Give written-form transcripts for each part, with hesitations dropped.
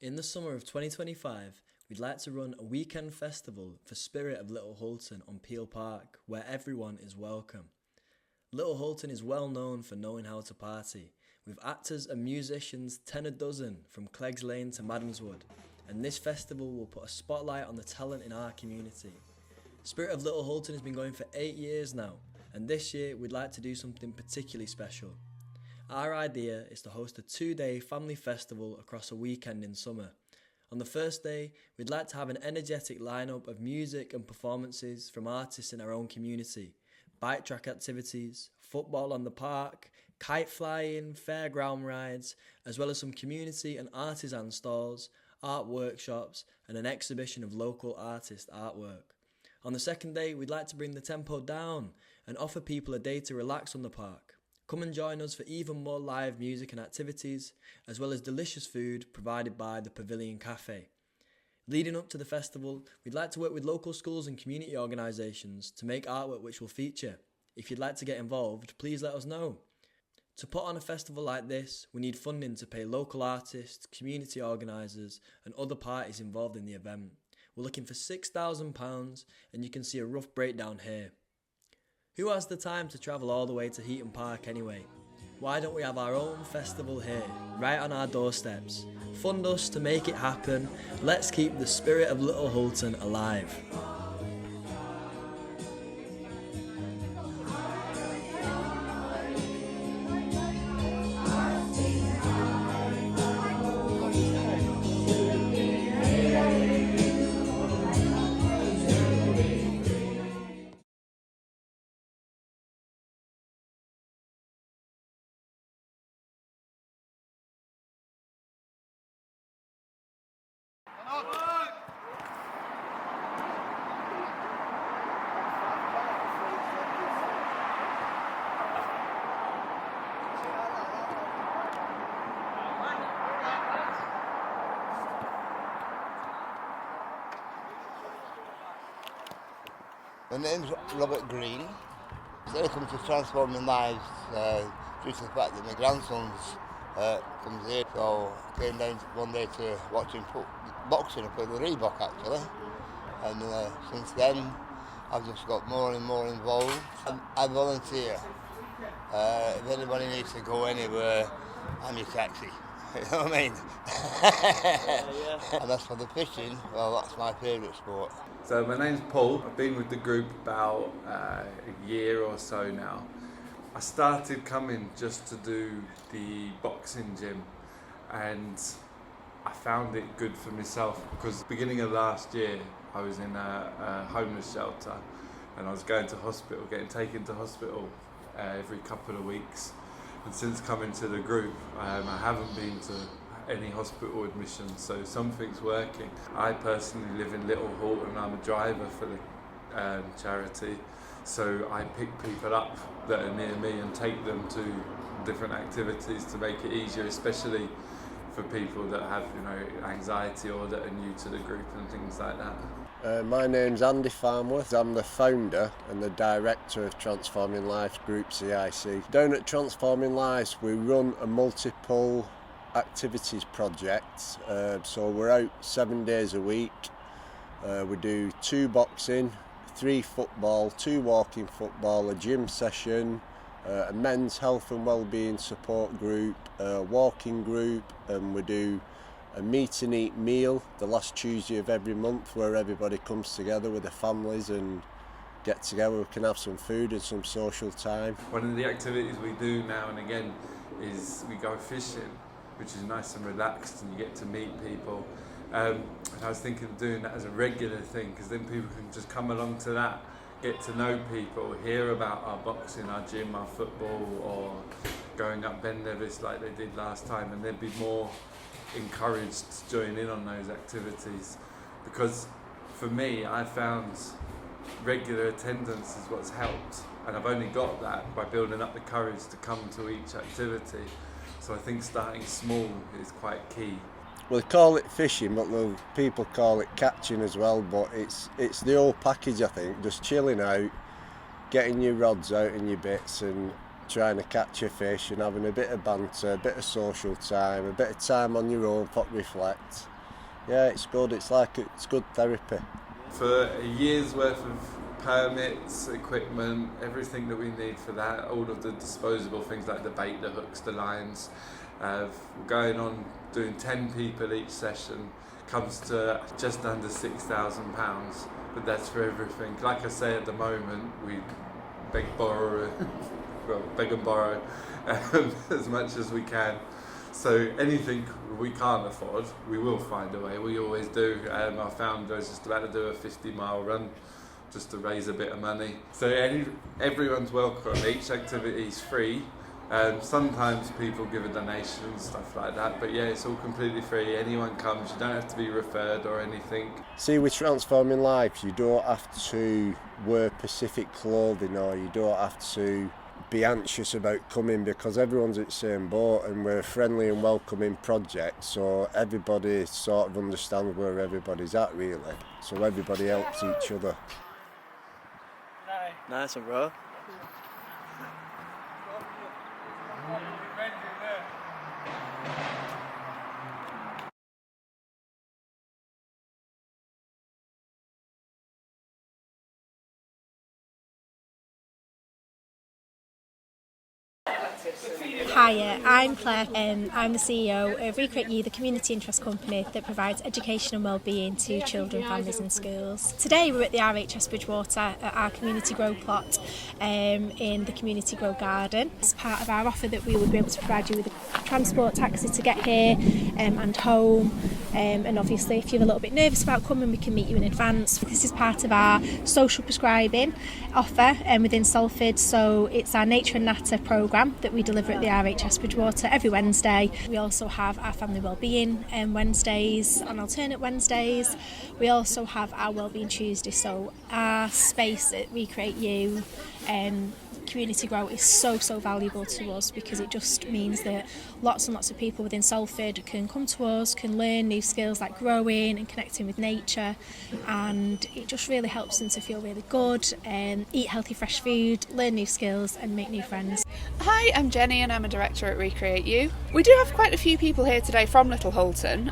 In the summer of 2025, we'd like to run a weekend festival for Spirit of Little Hulton on Peel Park, where everyone is welcome. Little Hulton is well known for knowing how to party, with actors and musicians 10 a dozen from Cleggs Lane to Madamswood, and this festival will put a spotlight on the talent in our community. Spirit of Little Hulton has been going for 8 years now, and this year we'd like to do something particularly special. Our idea is to host a 2-day family festival across a weekend in summer. On the first day, we'd like to have an energetic lineup of music and performances from artists in our own community, bike track activities, football on the park, kite flying, fairground rides, as well as some community and artisan stalls, art workshops, and an exhibition of local artist artwork. On the second day, we'd like to bring the tempo down and offer people a day to relax on the park. Come and join us for even more live music and activities, as well as delicious food provided by the Pavilion Cafe. Leading up to the festival, we'd like to work with local schools and community organisations to make artwork which will feature. If you'd like to get involved, please let us know. To put on a festival like this, we need funding to pay local artists, community organisers and other parties involved in the event. We're looking for £6,000 and you can see a rough breakdown here. Who has the time to travel all the way to Heaton Park anyway? Why don't we have our own festival here, right on our doorsteps? Fund us to make it happen. Let's keep the spirit of Little Hulton alive. My name's Robert Green. I come to Transforming Lives due to the fact that my grandson's comes here. So I came down one day to watch him put boxing up at the Reebok actually. And since then I've just got more and more involved. I volunteer. If anybody needs to go anywhere, I'm your taxi. You know what I mean? And as for the fishing, well, that's my favourite sport. So my name's Paul. I've been with the group about a year or so now. I started coming just to do the boxing gym, and I found it good for myself because beginning of last year I was in a homeless shelter and I was going to hospital, getting taken to hospital every couple of weeks. And since coming to the group, I haven't been to any hospital admissions, so something's working. I personally live in Little Hulton. I'm a driver for the charity, so I pick people up that are near me and take them to different activities to make it easier, especially for people that have, anxiety or that are new to the group and things like that. My name's Andy Farmworth. I'm the founder and the director of Transforming Lives Group CIC. Down at Transforming Lives, we run a multiple activities project. So we're out 7 days a week. We do 2 boxing, 3 football, 2 walking football, a gym session, a men's health and wellbeing support group, a walking group, and we do a meet and eat meal the last Tuesday of every month where everybody comes together with their families and get together. We can have some food and some social time. One of the activities we do now and again is we go fishing, which is nice and relaxed and you get to meet people. And I was thinking of doing that as a regular thing because then people can just come along to that, get to know people, hear about our boxing, our gym, our football, or going up Ben Nevis like they did last time, and they'd be more encouraged to join in on those activities. Because for me, I found regular attendance is what's helped, and I've only got that by building up the courage to come to each activity. So I think starting small is quite key. We call it fishing, but people call it catching as well, but it's the whole package, I think. Just chilling out, getting your rods out and your bits and trying to catch a fish and having a bit of banter, a bit of social time, a bit of time on your own, reflect. Yeah, it's good. It's good therapy. For a year's worth of permits, equipment, everything that we need for that, all of the disposable things like the bait, the hooks, the lines, going on doing 10 people each session comes to just under £6,000, but that's for everything. Like I say, at the moment we beg and borrow as much as we can. So anything we can't afford, we will find a way. We always do. Our founder is just about to do a 50-mile run just to raise a bit of money. So everyone's welcome. Each activity is free. Sometimes people give a donation and stuff like that, but yeah, it's all completely free. Anyone comes, you don't have to be referred or anything. See, with Transforming Lives, you don't have to wear specific clothing, or you don't have to be anxious about coming, because everyone's at the same boat, and we're a friendly and welcoming project, so everybody sort of understands where everybody's at, really. So everybody helps each other. Nice one, bro. Hiya, I'm Claire and I'm the CEO of Recreate You, the community interest company that provides education and wellbeing to children, families and schools. Today we're at the RHS Bridgewater at our community grow plot in the community grow garden. As part of our offer that we would be able to provide you with a transport taxi to get here and home, and obviously if you're a little bit nervous about coming, we can meet you in advance. This is part of our social prescribing offer within Salford, so it's our Nature and Natter programme that we deliver at the RHS Bridgewater every Wednesday. We also have our family wellbeing Wednesdays on alternate Wednesdays. We also have our Wellbeing Tuesday, so our space at Recreate You community grow is so valuable to us, because it just means that lots and lots of people within Salford can come to us, can learn new skills like growing and connecting with nature, and it just really helps them to feel really good and eat healthy fresh food, learn new skills and make new friends. Hi, I'm Jenny and I'm a director at Recreate You. We do have quite a few people here today from Little Hulton.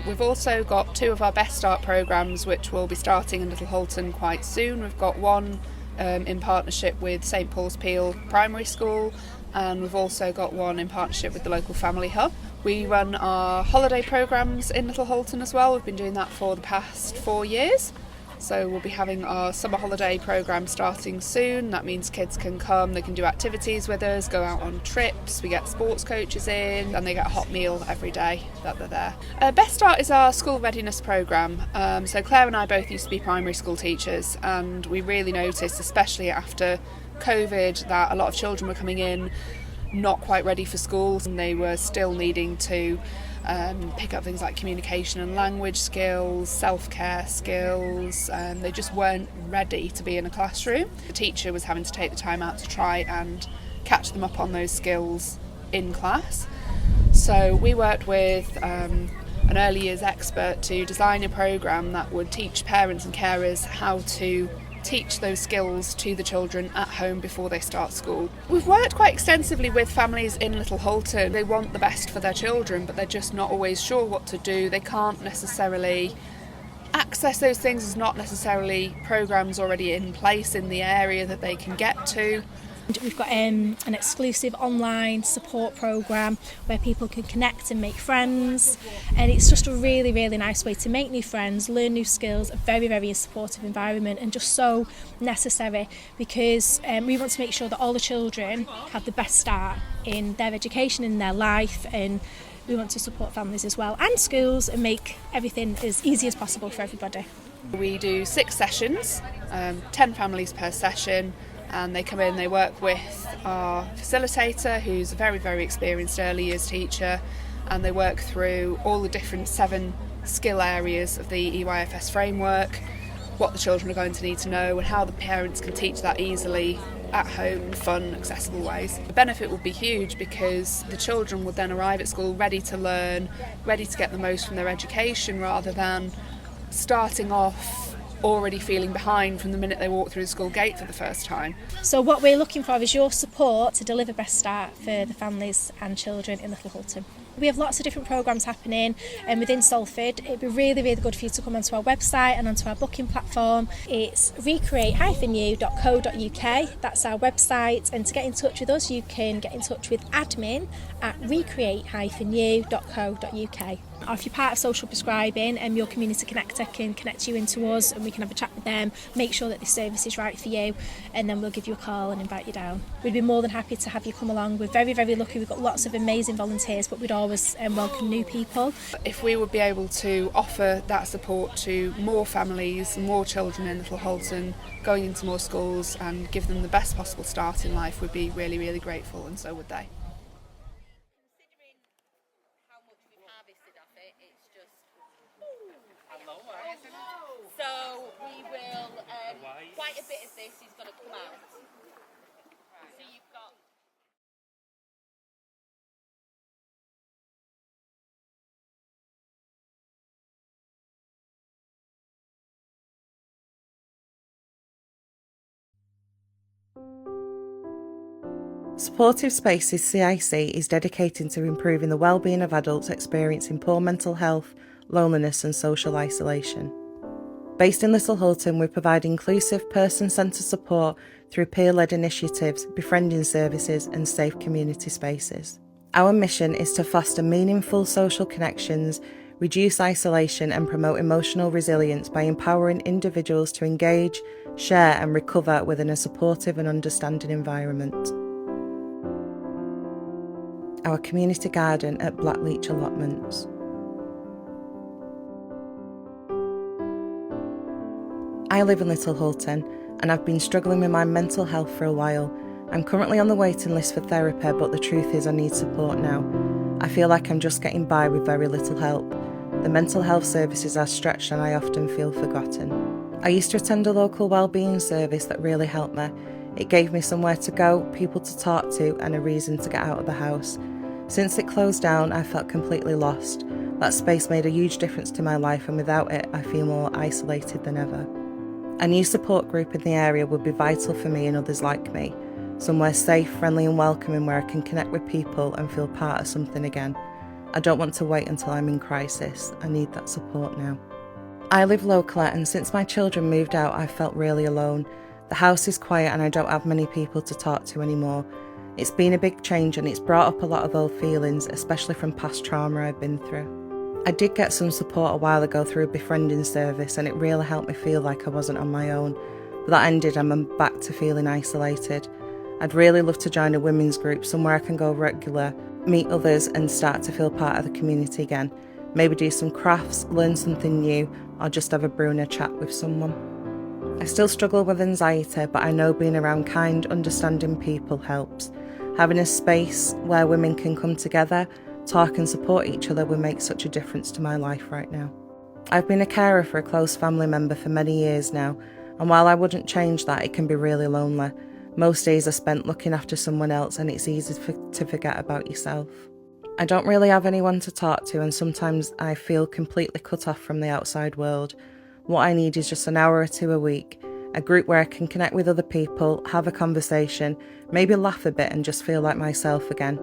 We've also got 2 of our Best Start programmes which will be starting in Little Hulton quite soon. We've got one in partnership with St Paul's Peel Primary School, and we've also got one in partnership with the local family hub. We run our holiday programmes in Little Hulton as well. We've been doing that for the past 4 years. So we'll be having our summer holiday programme starting soon. That means kids can come, they can do activities with us, go out on trips, we get sports coaches in, and they get a hot meal every day that they're there. Best Start is our school readiness programme. So Claire and I both used to be primary school teachers, and we really noticed, especially after COVID, that a lot of children were coming in not quite ready for school, and they were still needing to pick up things like communication and language skills, self-care skills, and they just weren't ready to be in a classroom. The teacher was having to take the time out to try and catch them up on those skills in class. So we worked with an early years expert to design a programme that would teach parents and carers how to teach those skills to the children at home before they start school. We've worked quite extensively with families in Little Hulton. They want the best for their children, but they're just not always sure what to do. They can't necessarily access those things. There's not necessarily programmes already in place in the area that they can get to. We've got an exclusive online support programme where people can connect and make friends, and it's just a really nice way to make new friends, learn new skills, a very supportive environment, and just so necessary, because we want to make sure that all the children have the best start in their education, in their life, and we want to support families as well and schools and make everything as easy as possible for everybody. We do 6 sessions, 10 families per session, and they come in, they work with our facilitator, who's a very experienced early years teacher, and they work through all the different 7 skill areas of the EYFS framework, what the children are going to need to know and how the parents can teach that easily at home in fun, accessible ways. The benefit would be huge, because the children would then arrive at school ready to learn, ready to get the most from their education, rather than starting off already feeling behind from the minute they walk through the school gate for the first time. So what we're looking for is your support to deliver Best Start for the families and children in Little Hulton. We have lots of different programmes happening within Salford. It'd be really, really good for you to come onto our website and onto our booking platform. It's recreate-u.co.uk. That's our website. And to get in touch with us, you can get in touch with admin@recreate-u.co.uk. Or if you're part of social prescribing, your community connector can connect you into us and we can have a chat with them, make sure that this service is right for you, and then we'll give you a call and invite you down. We'd be more than happy to have you come along. We're very, very lucky. We've got lots of amazing volunteers, but we'd always welcome new people. If we would be able to offer that support to more families, more children in Little Hulton, going into more schools and give them the best possible start in life, we'd be really, really grateful, and so would they. So we will, quite a bit of this is going to come out. So you've got... Supportive Spaces CIC is dedicated to improving the well-being of adults experiencing poor mental health, loneliness and social isolation. Based in Little Hulton, we provide inclusive, person-centred support through peer-led initiatives, befriending services and safe community spaces. Our mission is to foster meaningful social connections, reduce isolation and promote emotional resilience by empowering individuals to engage, share and recover within a supportive and understanding environment. Our community garden at Blackleach Allotments. I live in Little Hulton and I've been struggling with my mental health for a while. I'm currently on the waiting list for therapy, but the truth is I need support now. I feel like I'm just getting by with very little help. The mental health services are stretched and I often feel forgotten. I used to attend a local wellbeing service that really helped me. It gave me somewhere to go, people to talk to and a reason to get out of the house. Since it closed down, I felt completely lost. That space made a huge difference to my life and without it, I feel more isolated than ever. A new support group in the area would be vital for me and others like me. Somewhere safe, friendly and welcoming where I can connect with people and feel part of something again. I don't want to wait until I'm in crisis. I need that support now. I live locally and since my children moved out, I felt really alone. The house is quiet and I don't have many people to talk to anymore. It's been a big change and it's brought up a lot of old feelings, especially from past trauma I've been through. I did get some support a while ago through a befriending service and it really helped me feel like I wasn't on my own. But that ended and I'm back to feeling isolated. I'd really love to join a women's group, somewhere I can go regular, meet others and start to feel part of the community again. Maybe do some crafts, learn something new or just have a brew and a chat with someone. I still struggle with anxiety, but I know being around kind, understanding people helps. Having a space where women can come together, talk and support each other will make such a difference to my life right now. I've been a carer for a close family member for many years now, and while I wouldn't change that, it can be really lonely. Most days are spent looking after someone else and it's easy to forget about yourself. I don't really have anyone to talk to and sometimes I feel completely cut off from the outside world. What I need is just an hour or two a week, a group where I can connect with other people, have a conversation, maybe laugh a bit and just feel like myself again.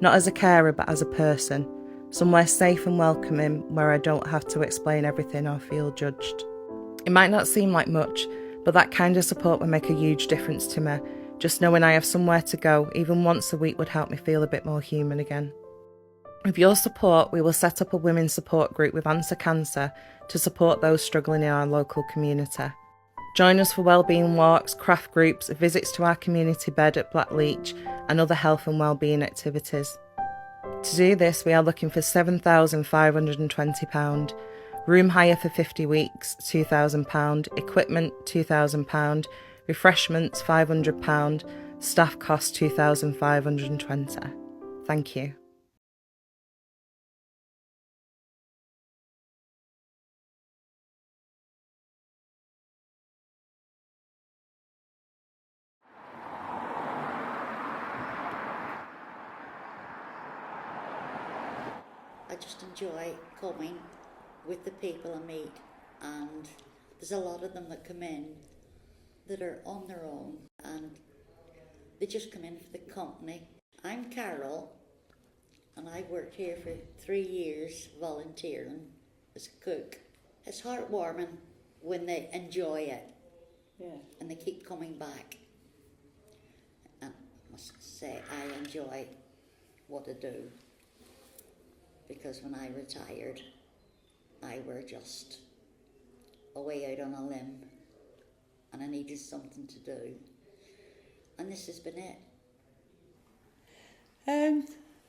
Not as a carer but as a person. Somewhere safe and welcoming where I don't have to explain everything or feel judged. It might not seem like much, but that kind of support would make a huge difference to me. Just knowing I have somewhere to go, even once a week, would help me feel a bit more human again. With your support, we will set up a women's support group with Answer Cancer to support those struggling in our local community. Join us for wellbeing walks, craft groups, visits to our community bed at Blackleach and other health and wellbeing activities. To do this, we are looking for £7,520, room hire for 50 weeks, £2,000, equipment £2,000, refreshments £500, staff cost £2,520. Thank you. I just enjoy coming with the people I meet, and there's a lot of them that come in that are on their own and they just come in for the company. I'm Carol And I worked here for 3 years volunteering as a cook. It's heartwarming when they enjoy it, and they keep coming back. And I must say I enjoy what I do, because when I retired I were just away out on a limb and I needed something to do, and this has been it.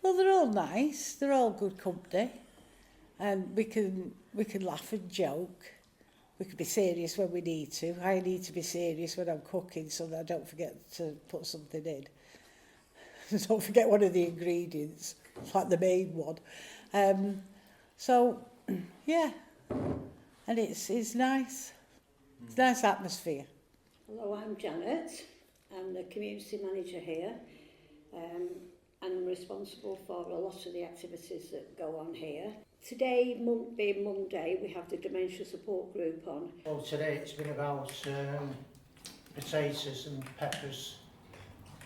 Well, they're all nice. They're all good company, and we can laugh and joke. We can be serious when we need to. I need to be serious when I'm cooking so that I don't forget to put something in. Don't forget one of the ingredients, like the main one. So, yeah, and it's nice. It's a nice atmosphere. Hello, I'm Janet. I'm the community manager here. And I'm responsible for a lot of the activities that go on here. Today, being Monday, we have the dementia support group on. Well, today it's been about potatoes and peppers,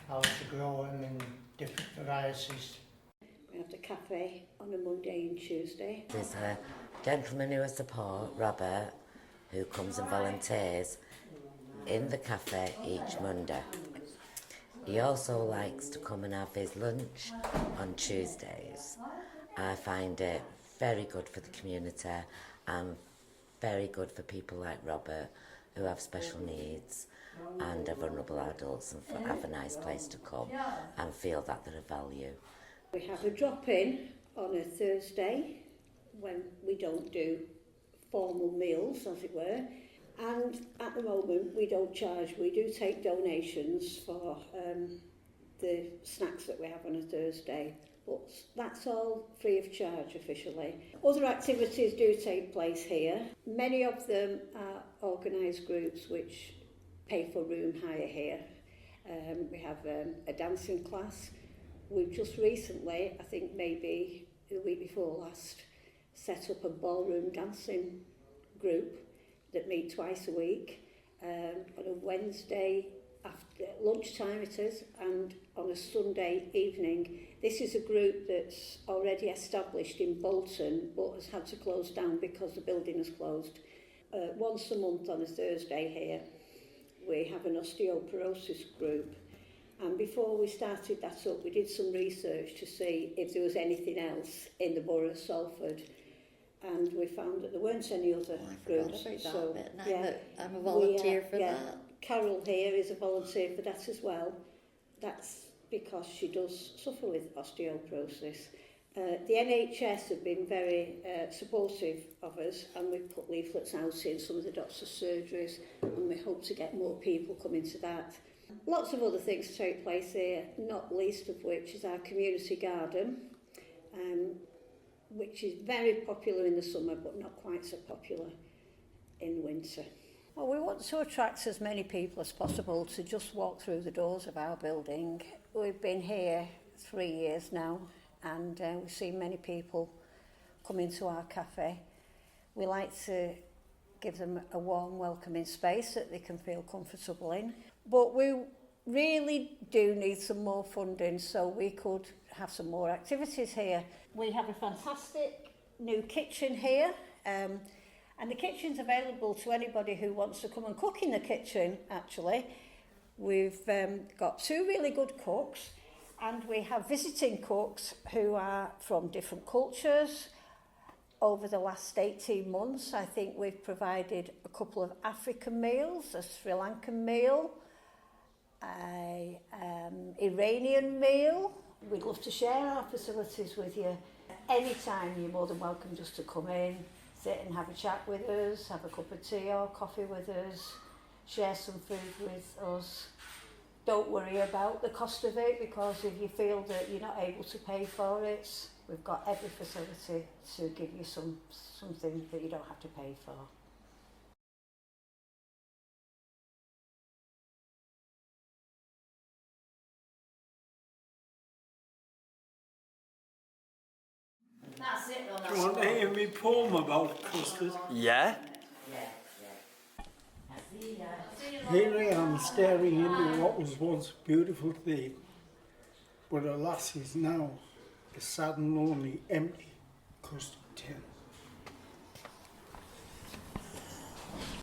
how to grow them in different varieties. We have the cafe on a Monday and Tuesday. There's a gentleman who I support, Robert, who comes and volunteers in the cafe each Monday. He also likes to come and have his lunch on Tuesdays. I find it very good for the community and very good for people like Robert who have special needs and are vulnerable adults and have a nice place to come and feel that they're of value. We have a drop-in on a Thursday when we don't do formal meals, as it were. And at the moment, we don't charge. We do take donations for the snacks that we have on a Thursday, but that's all free of charge officially. Other activities do take place here. Many of them are organised groups which pay for room hire here. We have a dancing class. We've just recently, I think maybe the week before last, set up a ballroom dancing group that meet twice a week, on a Wednesday after lunchtime it is, and on a Sunday evening. This is a group that's already established in Bolton but has had to close down because the building has closed. Once a month on a Thursday here we have an osteoporosis group, and before we started that up we did some research to see if there was anything else in the borough of Salford, and we found that there weren't any other groups. So I'm a volunteer for that. Carol here is a volunteer for that as well. That's because she does suffer with osteoporosis. The NHS have been very supportive of us, and we've put leaflets out in some of the doctor's surgeries, and we hope to get more people coming to that. Lots of other things take place here, not least of which is our community garden, which is very popular in the summer but not quite so popular in winter. Well, we want to attract as many people as possible to just walk through the doors of our building. We've been here 3 years now, and we've seen many people come into our cafe. We like to give them a warm, welcoming space that they can feel comfortable in. But we really do need some more funding so we could have some more activities here. We have a fantastic new kitchen here, and the kitchen's available to anybody who wants to come and cook in the kitchen, actually. We've got 2 really good cooks, and we have visiting cooks who are from different cultures. Over the last 18 months, I think we've provided a couple of African meals, a Sri Lankan meal, an Iranian meal. We'd love to share our facilities with you. Anytime you're more than welcome just to come in, sit and have a chat with us, have a cup of tea or coffee with us, share some food with us. Don't worry about the cost of it, because if you feel that you're not able to pay for it, we've got every facility to give you something that you don't have to pay for. That's it, though. Do you want to hear me poem about custard? Yeah? Here I am staring into what was once a beautiful thing, but alas is now a sad and lonely, empty custard tin.